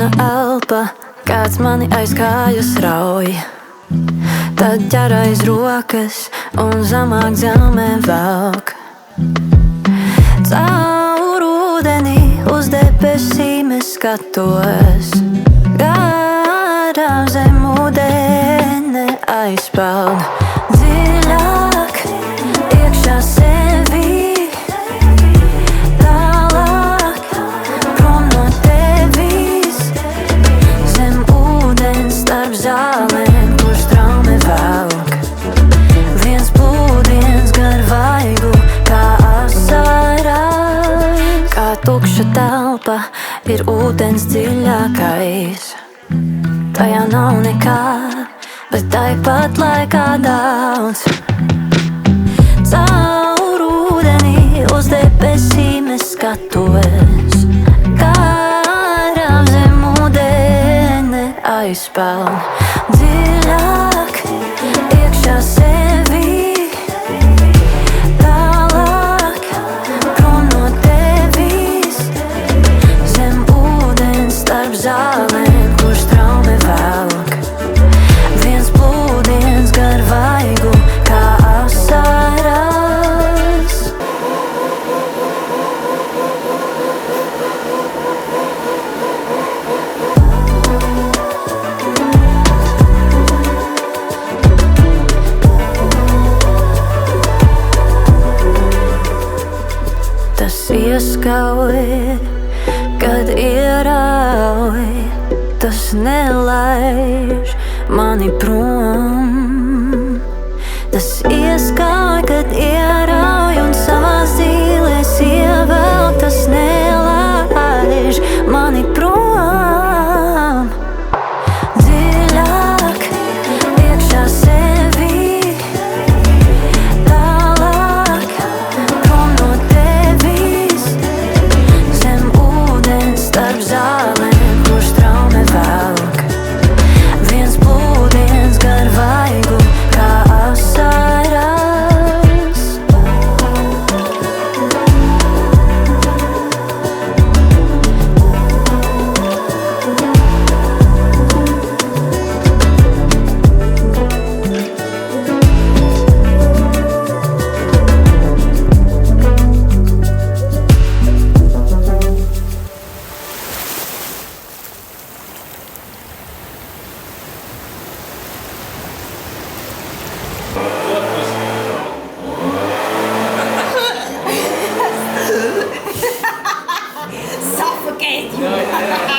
mana elpa, kāds mani aiz kājas rauj. Tad ķer aiz rokas un zemāk zemē velk. Caur ūdeni uz debesīm es skatos, garām zem ūdeni aizpeld. Dziļāk iekšā sevi, tālāk prom no tevis, zem ūdens starp zālēm, kur straume velk. Viens plūdiens gar vaigu, kā asaras, kā tukša telpa ir ūdens dziļākais. Tajā nav nekā, bet tāpat laikā daudz. Caur ūdeni uz debesīm es skatos, garām zem ūdeni aizpeld. Dziļāk iekšā sevi, tālāk prom no tevis, zem ūdens starp zālēm, kur straume velk. Viens plūdiens gar vaigu, kā asaras. Tas ieskauj, kad ierauj, tas nelaiž mani prom. Tas ieskauj, kad ierauj un savās zīlēs ievelk, tas nelaiž mani prom. Dziļāk iekšā sevi, tālāk prom no tevis, zem ūdens starp zālēm, kur straume velk. Viens plūdiens gar vaigu, kā asaras. Suffocate you!